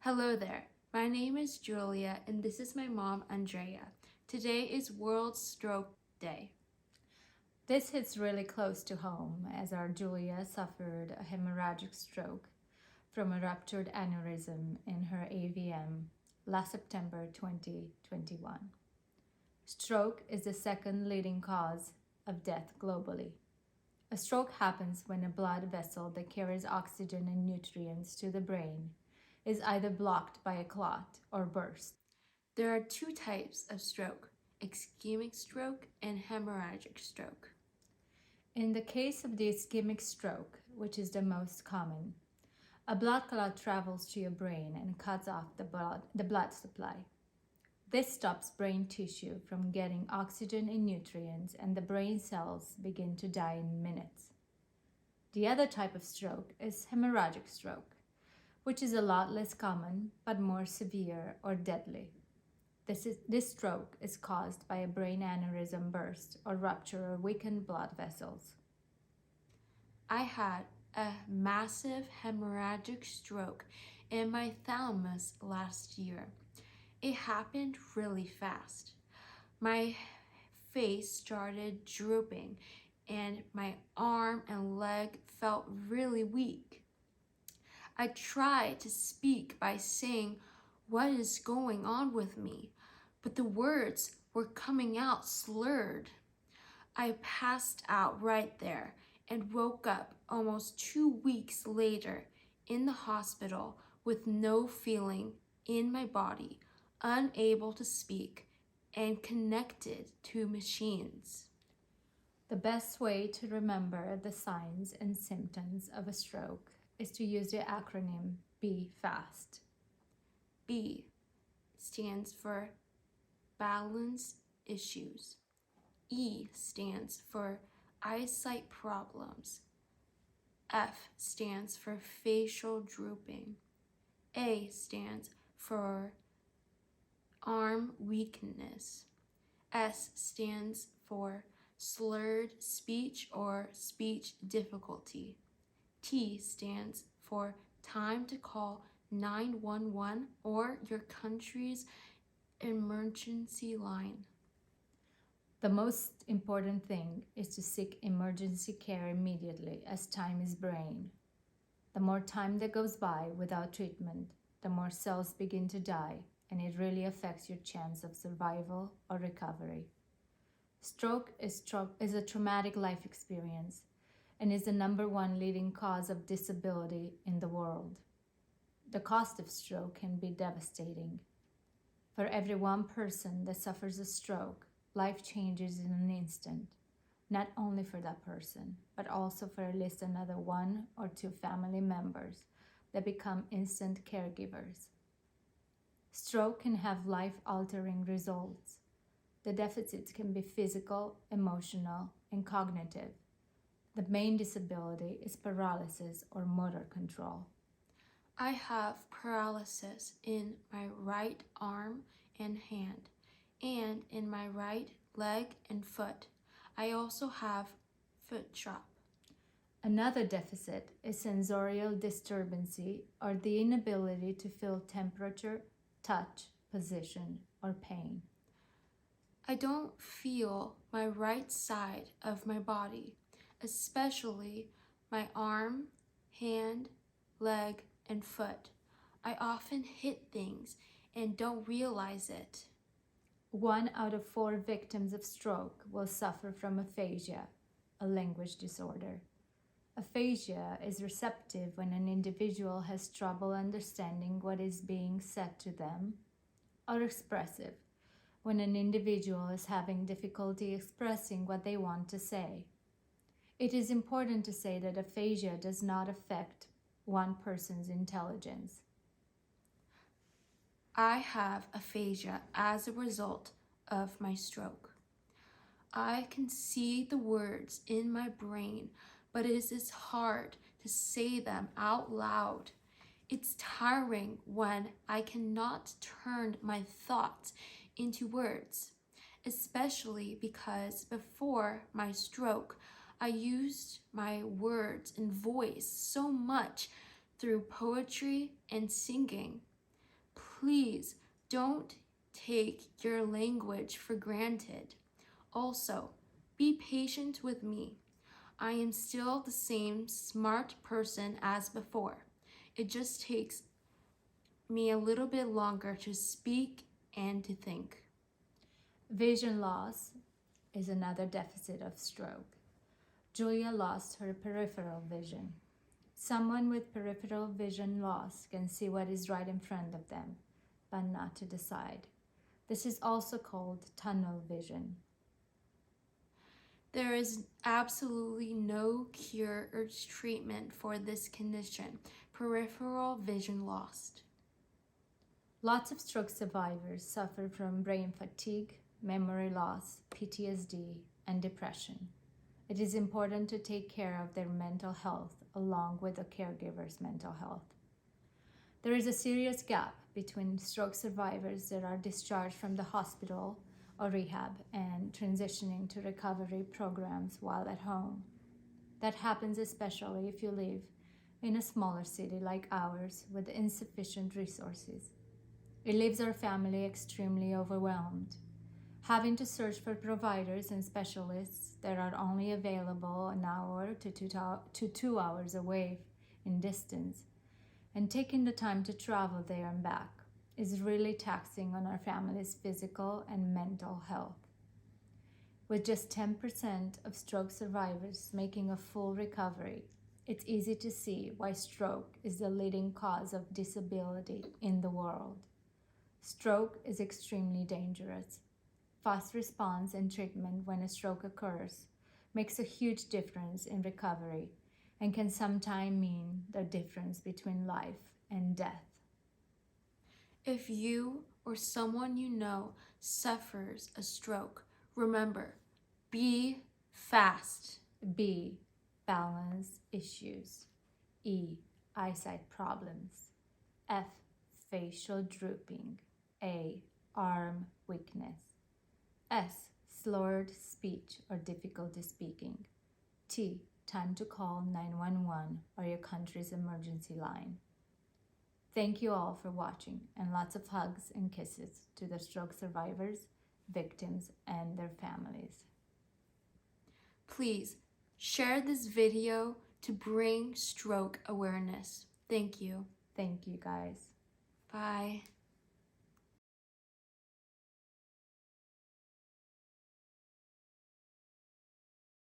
Hello there, my name is Julia and this is my mom, Andrea. Today is World Stroke Day. This hits really close to home as our Julia suffered a hemorrhagic stroke from a ruptured aneurysm in her AVM last September 2021. Stroke is the second leading cause of death globally. A stroke happens when a blood vessel that carries oxygen and nutrients to the brain is either blocked by a clot or burst. There are two types of stroke, ischemic stroke and hemorrhagic stroke. In the case of the ischemic stroke, which is the most common, a blood clot travels to your brain and cuts off the blood supply. This stops brain tissue from getting oxygen and nutrients, and the brain cells begin to die in minutes. The other type of stroke is hemorrhagic stroke, which is a lot less common but more severe or deadly. This stroke is caused by a brain aneurysm burst or rupture or weakened blood vessels. I had a massive hemorrhagic stroke in my thalamus last year. It happened really fast. My face started drooping and my arm and leg felt really weak. I tried to speak by saying, "What is going on with me?" but the words were coming out slurred. I passed out right there and woke up almost 2 weeks later in the hospital with no feeling in my body, unable to speak, and connected to machines. The best way to remember the signs and symptoms of a stroke is to use the acronym B FAST. B stands for balance issues. E stands for eyesight problems. F stands for facial drooping. A stands for arm weakness. S stands for slurred speech or speech difficulty. T stands for time to call 911 or your country's emergency line. The most important thing is to seek emergency care immediately as time is brain. The more time that goes by without treatment, the more cells begin to die, and it really affects your chance of survival or recovery. Stroke is a traumatic life experience and is the number one leading cause of disability in the world. The cost of stroke can be devastating. For every one person that suffers a stroke, life changes in an instant, not only for that person, but also for at least another 1 or 2 family members that become instant caregivers. Stroke can have life-altering results. The deficits can be physical, emotional, and cognitive. The main disability is paralysis or motor control. I have paralysis in my right arm and hand, and in my right leg and foot. I also have foot drop. Another deficit is sensorial disturbancy or the inability to feel temperature, touch, position, or pain. I don't feel my right side of my body, especially my arm, hand, leg, and foot. I often hit things and don't realize it. 1 out of 4 victims of stroke will suffer from aphasia, a language disorder. Aphasia is receptive when an individual has trouble understanding what is being said to them, or expressive when an individual is having difficulty expressing what they want to say. It is important to say that aphasia does not affect one person's intelligence. I have aphasia as a result of my stroke. I can see the words in my brain, but it is hard to say them out loud. It's tiring when I cannot turn my thoughts into words, especially because before my stroke, I used my words and voice so much through poetry and singing. Please don't take your language for granted. Also, be patient with me. I am still the same smart person as before. It just takes me a little bit longer to speak and to think. Vision loss is another deficit of stroke. Julia lost her peripheral vision. Someone with peripheral vision loss can see what is right in front of them, but not to the side. This is also called tunnel vision. There is absolutely no cure or treatment for this condition, peripheral vision loss. Lots of stroke survivors suffer from brain fatigue, memory loss, PTSD, and depression. It is important to take care of their mental health along with the caregiver's mental health. There is a serious gap between stroke survivors that are discharged from the hospital or rehab and transitioning to recovery programs while at home. That happens especially if you live in a smaller city like ours with insufficient resources. It leaves our family extremely overwhelmed, having to search for providers and specialists that are only available an hour to 2 hours away in distance, and taking the time to travel there and back is really taxing on our family's physical and mental health. With just 10% of stroke survivors making a full recovery, it's easy to see why stroke is the leading cause of disability in the world. Stroke is extremely dangerous. Fast response and treatment when a stroke occurs makes a huge difference in recovery and can sometimes mean the difference between life and death. If you or someone you know suffers a stroke, remember, be fast. B. Balance issues. E. Eyesight problems. F. Facial drooping. A. Arm weakness. S. Slurred speech or difficulty speaking. T. Time to call 911 or your country's emergency line. Thank you all for watching, and lots of hugs and kisses to the stroke survivors, victims, and their families. Please share this video to bring stroke awareness. Thank you. Thank you, guys. Bye.